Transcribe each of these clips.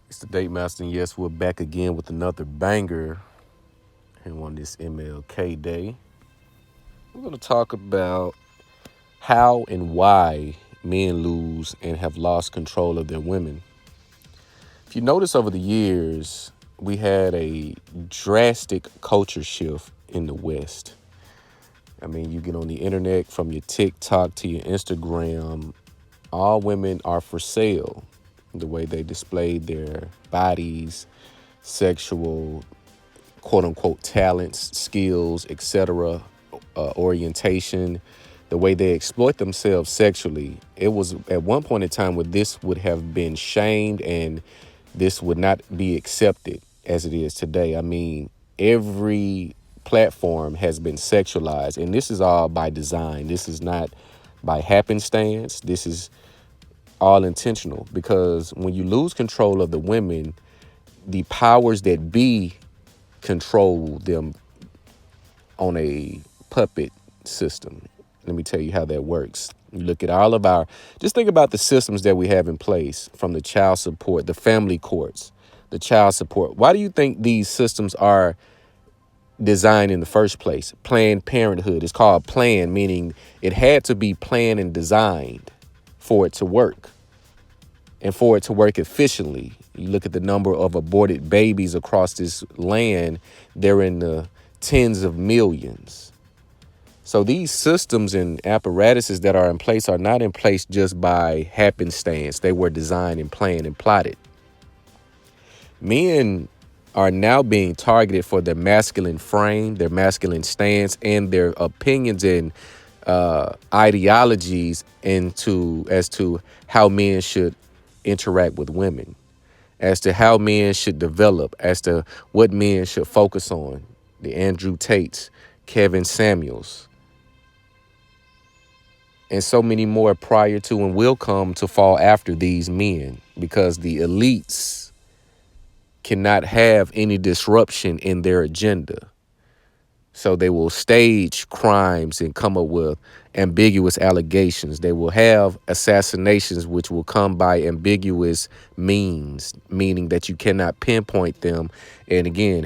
It's the Date Master, and yes, we're back again with another banger here on this MLK Day. We're going to talk about how and why men lose and have lost control of their women. If you notice over the years, we had a drastic culture shift in the West. I mean, you get on the internet from your TikTok to your Instagram, all women are for sale. The way they displayed their bodies, sexual quote unquote talents, skills, etc., orientation, the way they exploit themselves sexually. It was at one point in time where this would have been shamed and this would not be accepted as it is today. I mean, every platform has been sexualized, and this is all by design. This is not by happenstance. This is all intentional because when you lose control of the women, the powers that be control them on a puppet system. Let me tell you how that works. You look at all of just think about the systems that we have in place, from the child support, the family courts, the child support. Why do you think these systems are designed in the first place? Planned Parenthood is called planned, meaning it had to be planned and designed for it to work and for it to work efficiently. You look at the number of aborted babies across this land, they're in the tens of millions. So these systems and apparatuses that are in place are not in place just by happenstance. They were designed and planned and plotted. Men are now being targeted for their masculine frame, their masculine stance, and their opinions and ideologies as to how men should interact with women, as to how men should develop, as to what men should focus on. The Andrew Tates, Kevin Samuels, and so many more prior to and will come to fall after these men, because the elites cannot have any disruption in their agenda. So they will stage crimes and come up with ambiguous allegations. They will have assassinations which will come by ambiguous means, meaning that you cannot pinpoint them. And again,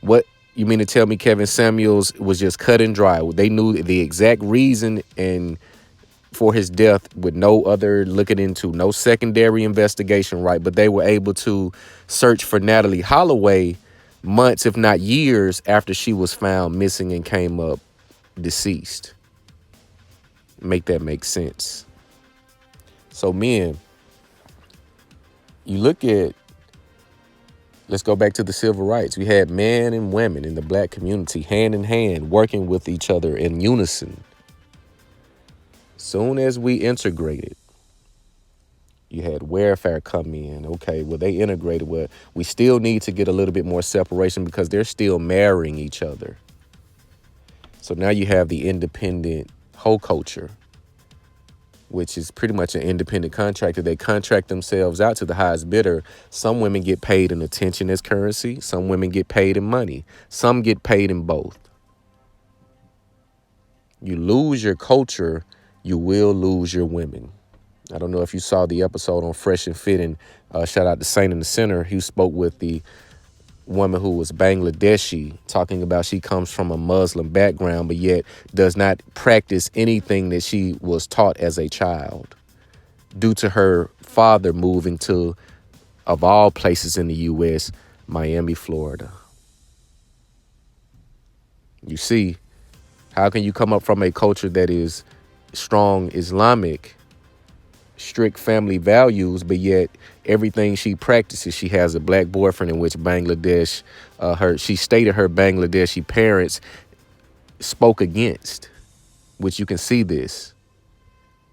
what you mean to tell me Kevin Samuels was just cut and dry? They knew the exact reason and for his death with no other looking into, no secondary investigation, right? But they were able to search for Natalie Holloway months, if not years, after she was found missing and came up deceased. Make that make sense. So men, you look at, let's go back to the civil rights. We had men and women in the black community hand in hand working with each other in unison. Soon as we integrated, you had welfare come in. Okay, well, they integrated. Well, we still need to get a little bit more separation because they're still marrying each other. So now you have the independent whole culture, which is pretty much an independent contractor. They contract themselves out to the highest bidder. Some women get paid in attention as currency. Some women get paid in money. Some get paid in both. You lose your culture, you will lose your women. I don't know if you saw the episode on Fresh and Fit, and shout out to Saint in the Center. He spoke with the woman who was Bangladeshi, talking about she comes from a Muslim background, but yet does not practice anything that she was taught as a child due to her father moving to, of all places in the U.S., Miami, Florida. You see, how can you come up from a culture that is strong Islamic, strict family values, but yet everything she practices, she has a black boyfriend, in which Bangladesh, she stated her Bangladeshi parents spoke against, which you can see this.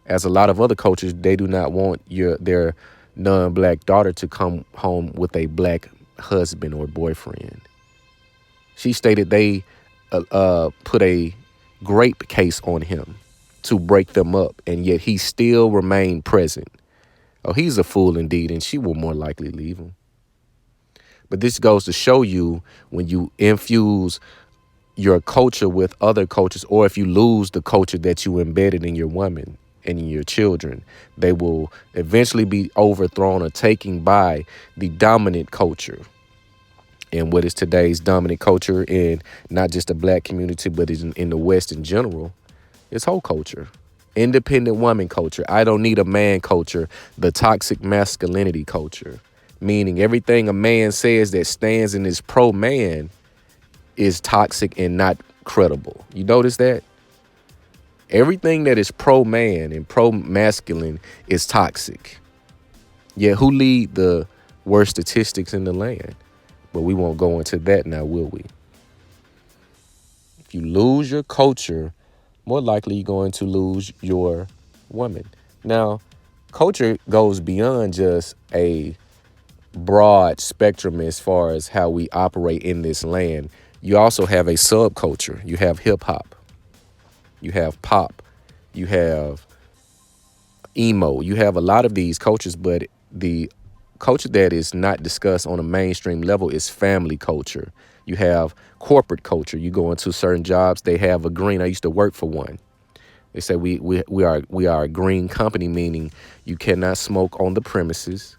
As a lot of other cultures, they do not want their non-black daughter to come home with a black husband or boyfriend. She stated they put a grape case on him to break them up, and yet he still remained present. Oh, he's a fool indeed, and she will more likely leave him. But this goes to show you, when you infuse your culture with other cultures, or if you lose the culture that you embedded in your woman, and in your children. They will eventually be overthrown or taken by the dominant culture. And what is today's dominant culture in not just the black community, but in the West in general, is whole culture. Independent woman culture. I don't need a man culture. The toxic masculinity culture. Meaning everything a man says that stands in his pro man is toxic and not credible. You notice that? Everything that is pro man and pro masculine is toxic. Yet who lead the worst statistics in the land? But we won't go into that now, will we? If you lose your culture, more likely you're going to lose your woman. Now, culture goes beyond just a broad spectrum as far as how we operate in this land. You also have a subculture. You have hip hop. You have pop. You have emo. You have a lot of these cultures, but the culture that is not discussed on a mainstream level is family culture. You have corporate culture. You go into certain jobs, they have a green. I used to work for one. They say we are a green company, meaning you cannot smoke on the premises.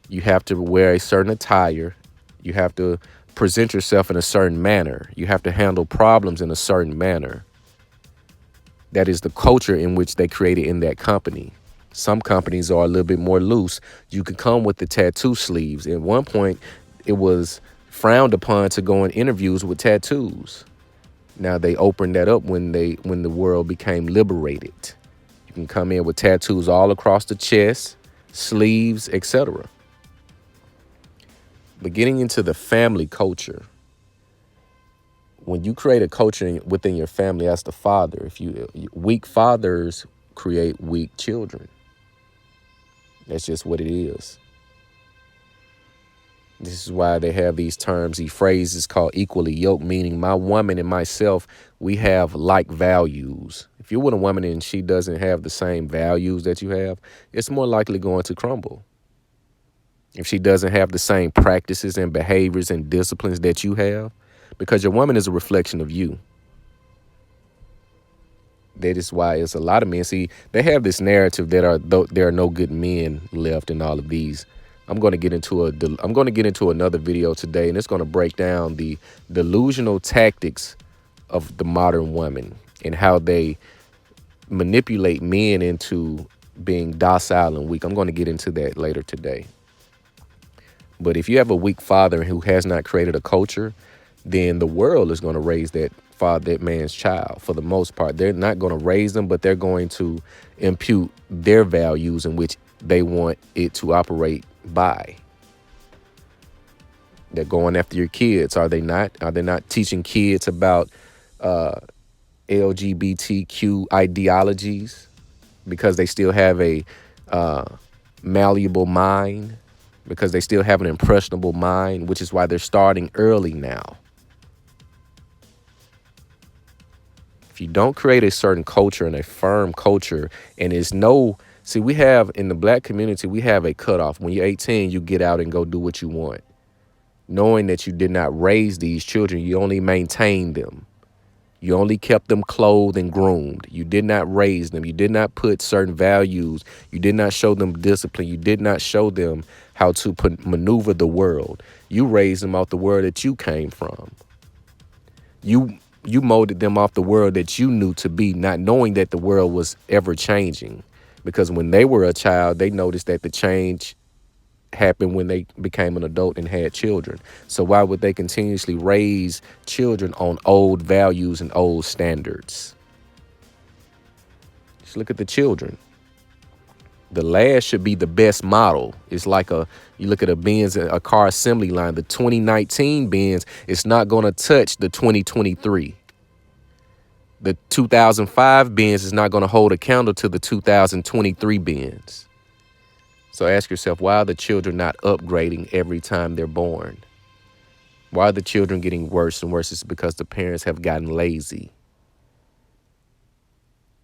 You have to wear a certain attire. You have to present yourself in a certain manner. You have to handle problems in a certain manner. That is the culture in which they created in that company. Some companies are a little bit more loose. You can come with the tattoo sleeves. At one point, it was frowned upon to go in interviews with tattoos. Now they opened that up when the world became liberated. You can come in with tattoos all across the chest, sleeves, etc. But getting into the family culture, when you create a culture within your family as the father, weak fathers create weak children. That's just what it is. This is why they have these terms, these phrases called equally yoked, meaning my woman and myself, we have like values. If you're with a woman and she doesn't have the same values that you have, it's more likely going to crumble. If she doesn't have the same practices and behaviors and disciplines that you have, because your woman is a reflection of you. That is why it's a lot of men. See, they have this narrative that there are no good men left in all of these. I'm going to get into another video today, and it's going to break down the delusional tactics of the modern woman and how they manipulate men into being docile and weak. I'm going to get into that later today. But if you have a weak father who has not created a culture, then the world is going to raise that man's child. For the most part, they're not going to raise them, but they're going to impute their values in which they want it to operate by. They're going after your kids, are they not? Are they not teaching kids about LGBTQ ideologies because they still have a malleable mind, because they still have an impressionable mind, which is why they're starting early now. If you don't create a certain culture and a firm culture, and we have in the black community, we have a cutoff. When you're 18, you get out and go do what you want. Knowing that you did not raise these children, you only maintained them. You only kept them clothed and groomed. You did not raise them. You did not put certain values. You did not show them discipline. You did not show them how to maneuver the world. You raised them off the world that you came from. You molded them off the world that you knew to be, not knowing that the world was ever changing. Because when they were a child, they noticed that the change happened when they became an adult and had children. So why would they continuously raise children on old values and old standards? Just look at the children. The last should be the best model. It's like you look at a car assembly line. The 2019 Benz, it's not going to touch the 2023. The 2005 Benz is not going to hold a candle to the 2023 Benz. So ask yourself, why are the children not upgrading every time they're born? Why are the children getting worse and worse? It's because the parents have gotten lazy.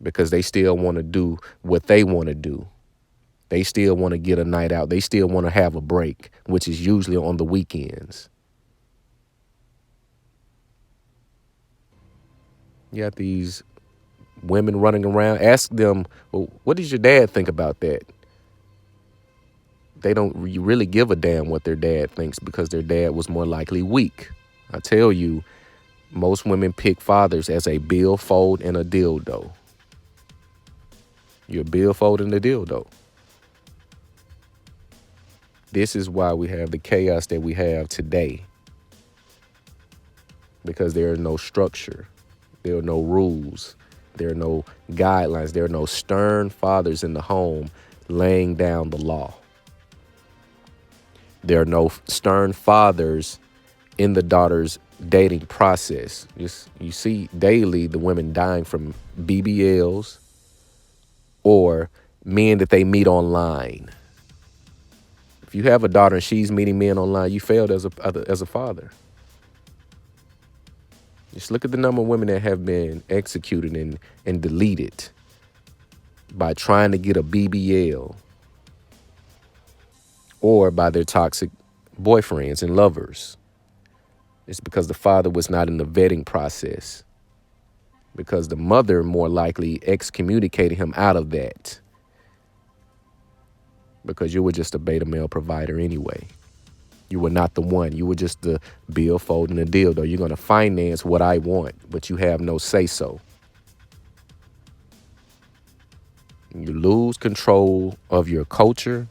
Because they still want to do what they want to do. They still want to get a night out. They still want to have a break, which is usually on the weekends. You got these Women running around, ask them, well, what does your dad think about that? They don't really give a damn what their dad thinks because their dad was more likely weak. I tell you, most women pick fathers as a billfold and a dildo. You're a billfold and a dildo. This is why we have the chaos that we have today. Because there is no structure. There are no rules. There are no guidelines. There are no stern fathers in the home laying down the law. There are no stern fathers in the daughter's dating process. You see daily the women dying from BBLs or men that they meet online. If you have a daughter and she's meeting men online, you failed as a father. Just look at the number of women that have been executed and deleted by trying to get a BBL or by their toxic boyfriends and lovers. It's because the father was not in the vetting process. Because the mother more likely excommunicated him out of that. Because you were just a beta male provider anyway. You were not the one. You were just the billfold and the dildo. You're going to finance what I want, but you have no say-so. You lose control of your culture.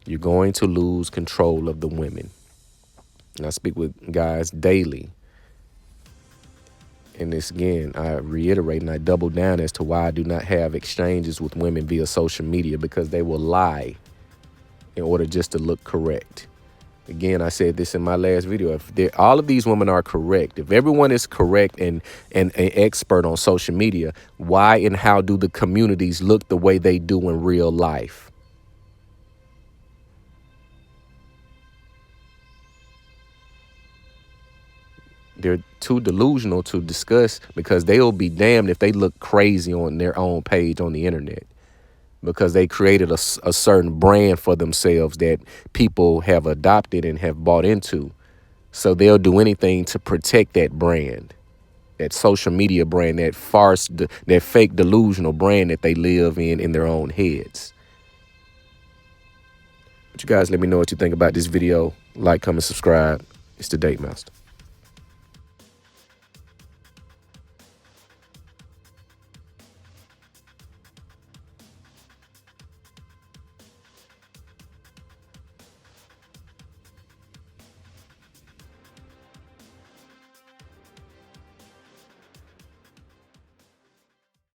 You're going to lose control of the women. And I speak with guys daily. And this, again, I reiterate and I double down as to why I do not have exchanges with women via social media, because they will lie in order just to look correct. Again, I said this in my last video. If all of these women are correct, if everyone is correct and an expert on social media, why and how do the communities look the way they do in real life? They're too delusional to discuss, because they'll be damned if they look crazy on their own page on the internet, because they created a certain brand for themselves that people have adopted and have bought into. So they'll do anything to protect that brand, that social media brand, that farce, that fake delusional brand that they live in their own heads. But you guys let me know what you think about this video. Like, comment, subscribe. It's the Date Master.